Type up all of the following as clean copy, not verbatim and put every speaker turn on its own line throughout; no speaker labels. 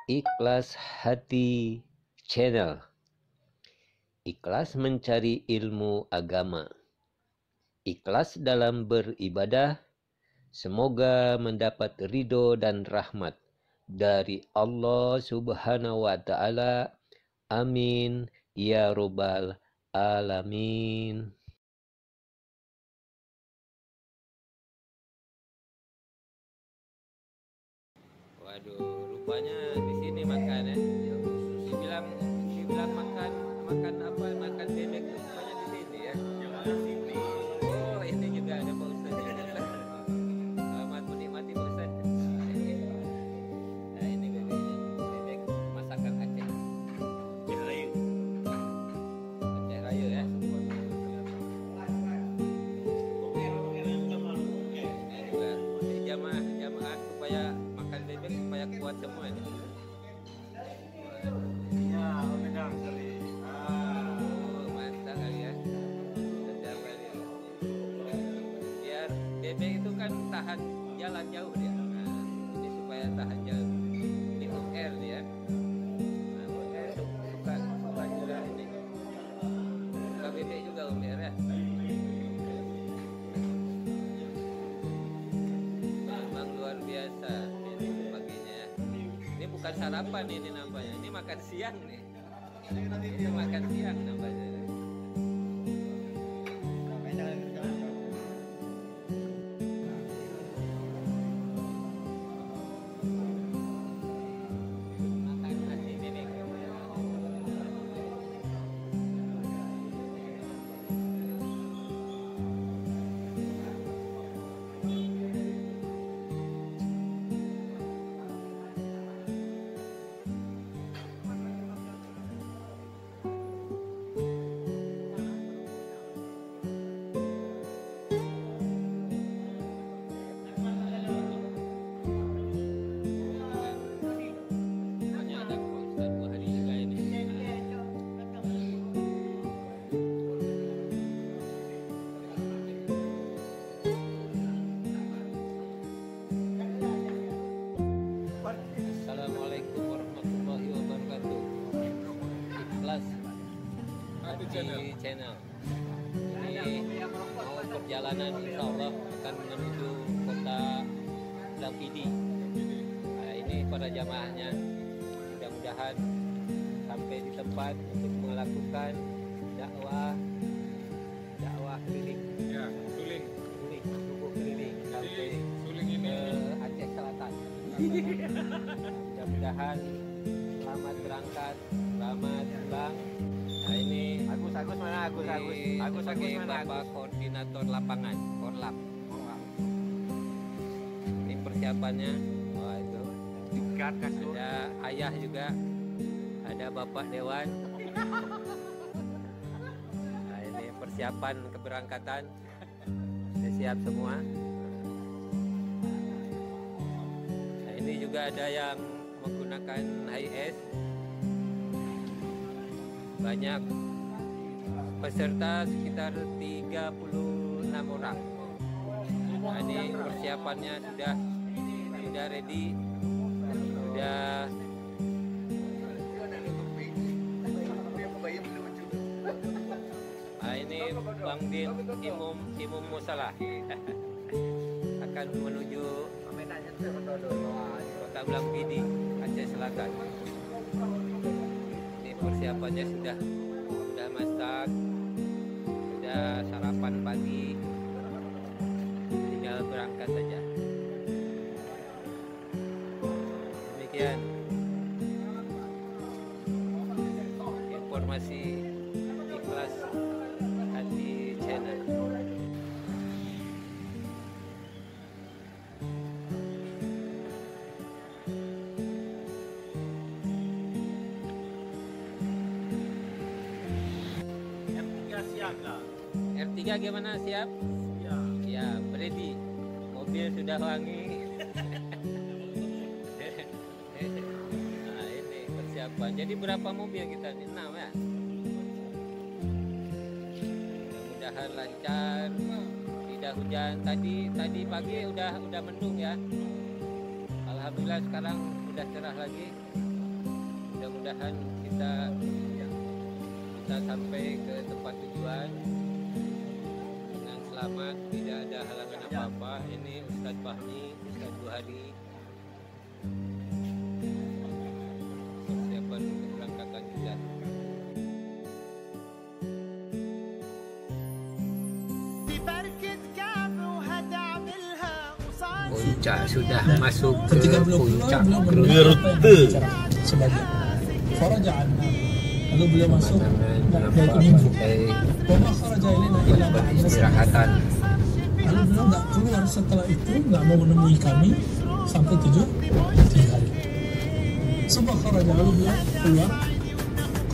Ikhlas Hati Channel. Ikhlas mencari ilmu agama, ikhlas dalam beribadah, semoga mendapat ridho dan rahmat dari Allah Subhanahu wa Ta'ala. Amin ya Rabbal Alamin. Waduh, rupanya di sini makan ya. Dibilang makan apa? Makan bebek tuh rupanya di sini ya. Oh, ini juga ada Pak Ustaz. Selamat menikmati Pak Ustaz. Nah, ini bebek masakan Aceh. Aceh Raya ya. Jamaah supaya makan bebek supaya kuat semua ini. Mantap kali ya. Sedap kali ya. Biar bebek itu kan tahan jalan jauh dia. Nah, ini supaya tahan jauh. Ini untuk air dia. Nah, untuk air suka juga ini. Suka bebek juga untuk air ya. Memang luar biasa ini paginya ya. Ini bukan sarapan ini namanya. Ini makan siang nih. Ini makan siang namanya. Makan nasi ini. Assalamualaikum warahmatullahi wabarakatuh. Ikhlas Hati Channel. Ini mau perjalanan insya Allah akan menuju kota Dampidi. Nah, ini para jamaahnya. Mudah-mudahan sampai di tempat untuk melakukan dakwah keliling.
Ya, suling
Keliling sampai
suling ini
ke Aceh Selatan. Mudah-mudahan selamat berangkat, selamat pulang. Nah, ini
Agus mana? Agus
sebagai
mana?
Bapak Koordinator Lapangan, Korlap. Ini persiapannya. Wah, itu
Juga kasur.
ada ayah juga, ada Bapak Dewan. Nah, ini persiapan keberangkatan. Sudah siap semua. Nah, ini juga ada yang menggunakan HIS. Banyak peserta sekitar 36 orang. Nah, ini persiapannya sudah ready, sudah ini Bang Din Imum Musalah akan menuju Kota Dampidi, Aceh Selatan. Ini persiapannya sudah masak, sudah sarapan pagi, tinggal berangkat saja. Demikian informasi Ikhlas Hati Channel. R3 gimana, siap? Ya, ready. Mobil sudah wangi. Nah, ini persiapan. Jadi berapa mobil kita nih? 6 ya. Mudah-mudahan lancar. Tidak hujan. Tadi pagi udah mendung ya. Alhamdulillah sekarang udah cerah lagi. mudah-mudahan kita sampai ke tempat tujuan dengan selamat, tidak ada halangan apa-apa. Ini Ustadz Fahmi, Ustadz Buhari, persiapan untuk berangkatan juga. Puncak sudah masuk ke puncak
Gerute sebagai Faraja'an. Lalu beliau masuk yaitu minggu. Wama kharaja ilaina illa
peristirahatan.
Lalu beliau nggak keluar setelah itu, nggak mau menemui kami sampai 3 hari. Summa kharaja, lalu beliau keluar.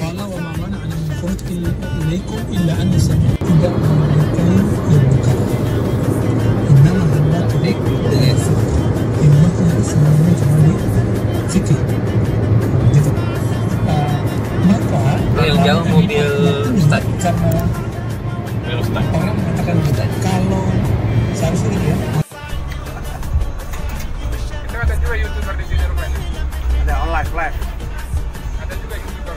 Qala wa ma mana'ana an nakhruj ilaikum illa an sami'na tidak menyampaikan yang bukan. Innama hammatu himmahnya sebenarnya cuma di fikih. Gitu. Maka
Yang jauh mobil Ustadz.
karena orang mengatakan kalau seharusnya gitu ya.
Itu ada juga YouTuber di sini rupanya. Ada live. Ada juga YouTuber.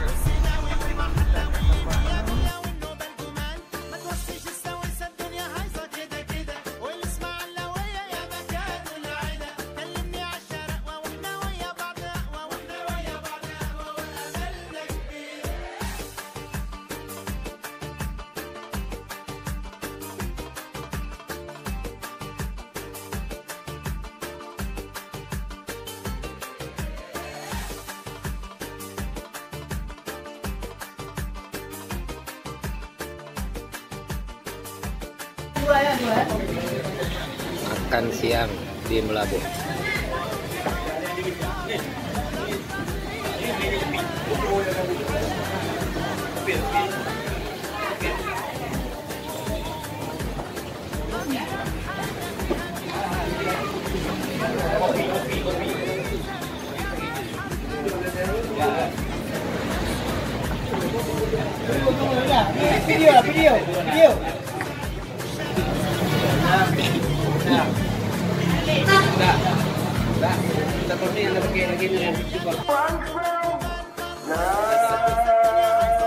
Makan siang di Melabuh.
Video.
Alhamdulillah bisa sholat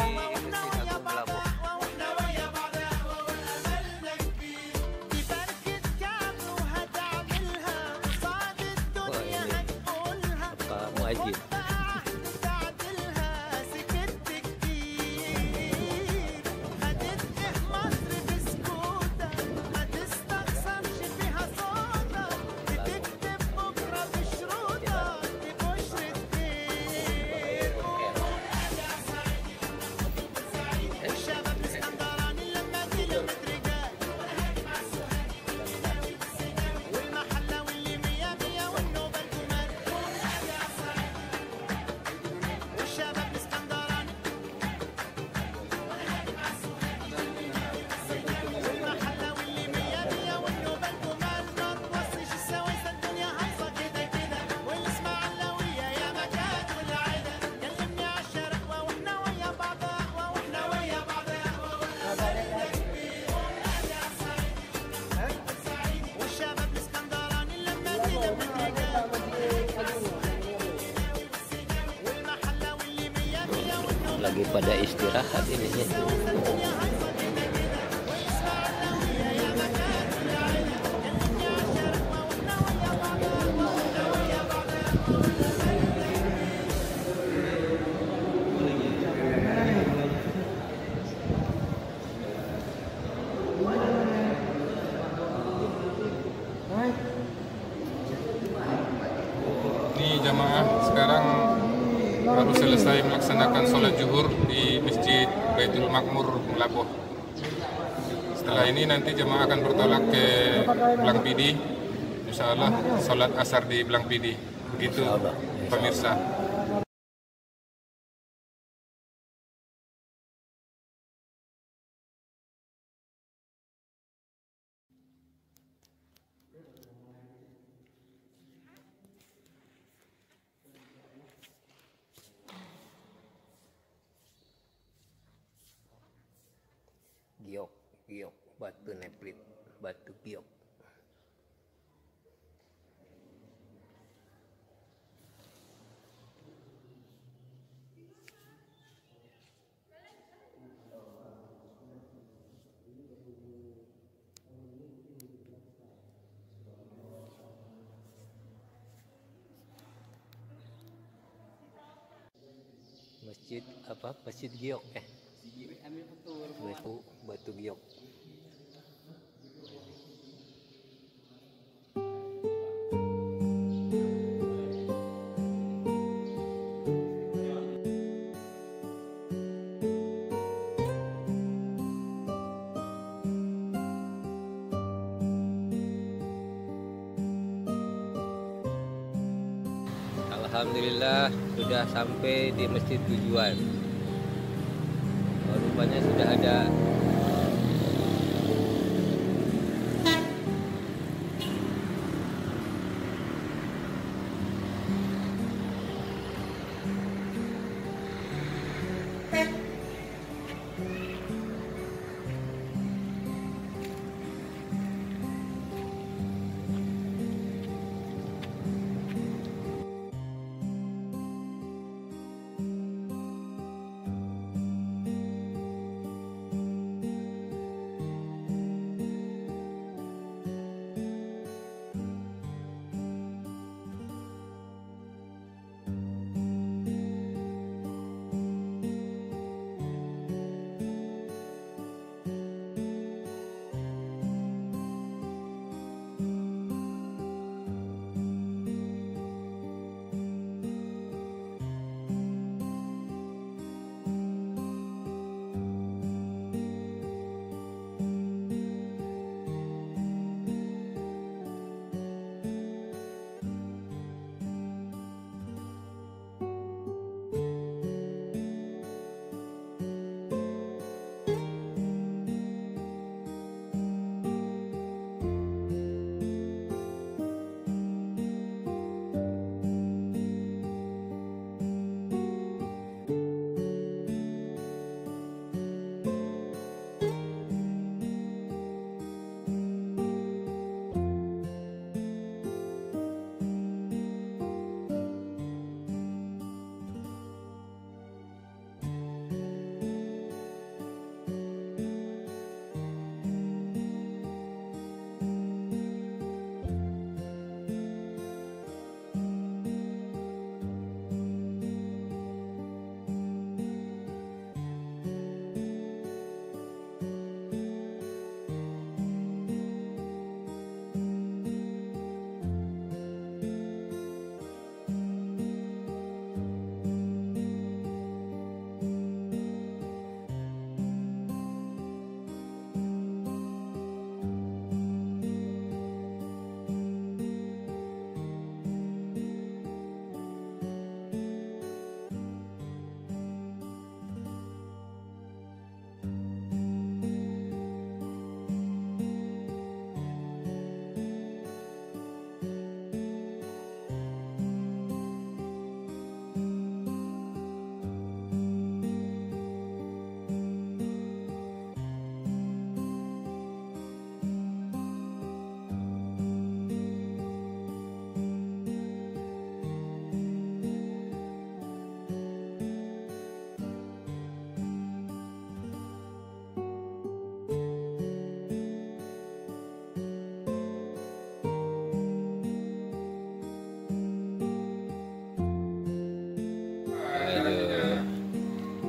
di Masjid Agung Melabuh. Wah, ini apa muajib. Lagi pada istirahat ini ya.
Ini jamaah sekarang baru selesai melaksanakan sholat zuhur di Masjid Baitul Makmur Melabuh. Setelah ini nanti jemaah akan bertolak ke Belang Pidi. Insya Allah sholat asar di Belang Pidi. Begitu pemirsa.
Giok, batu neplit, batu giok. Masjid apa? Masjid Giok Batu Giok. Alhamdulillah sudah sampai di masjid tujuan. Rupanya sudah ada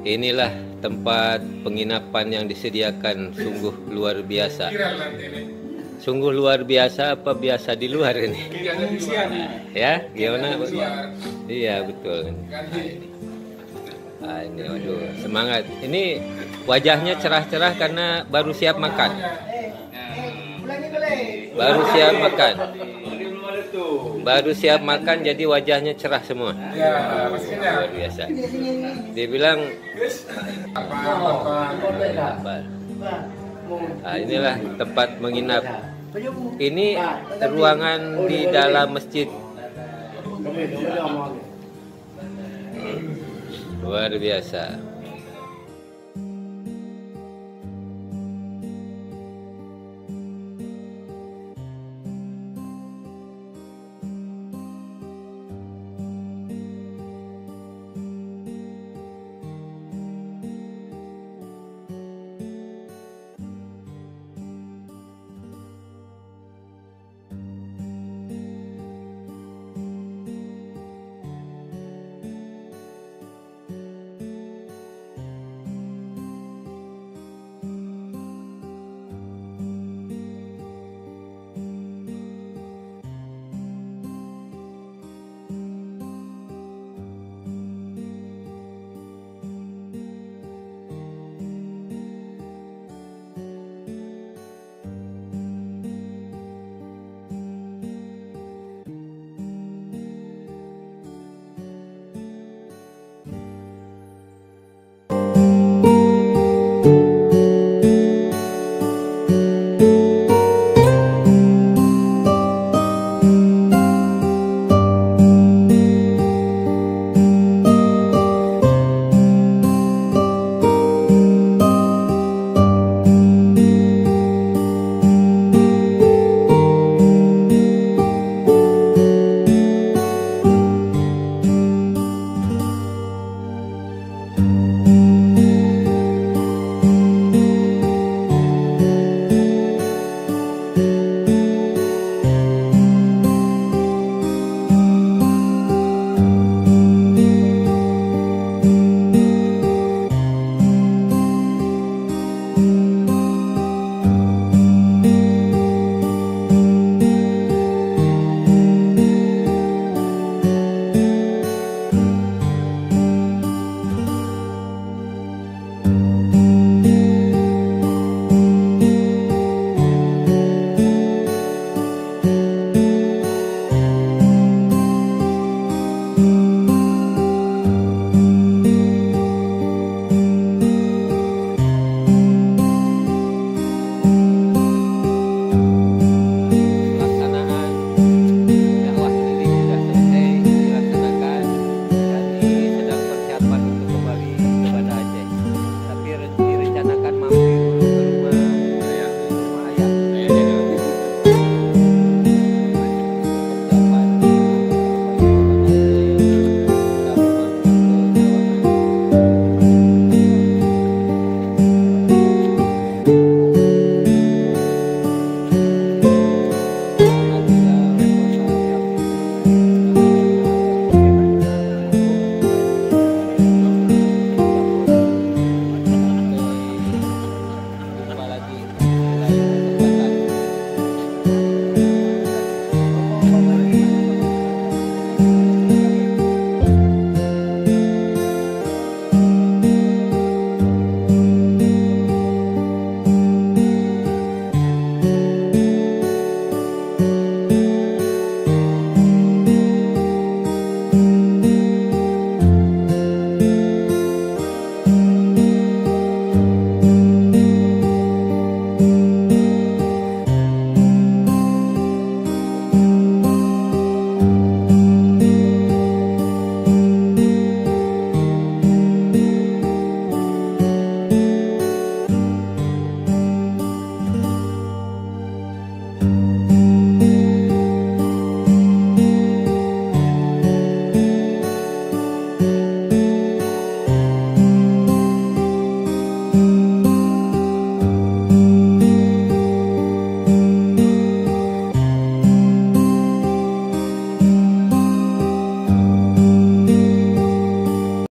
inilah tempat penginapan yang disediakan, sungguh luar biasa. Sungguh luar biasa, apa biasa di luar ini? Ya, gimana? Iya, betul. Ini waduh, semangat. Ini wajahnya cerah-cerah karena baru siap makan. Baru siap makan. Baru siap makan jadi wajahnya cerah semua. Luar biasa. Dia bilang inilah tempat menginap. Ini ruangan di dalam masjid. Luar biasa.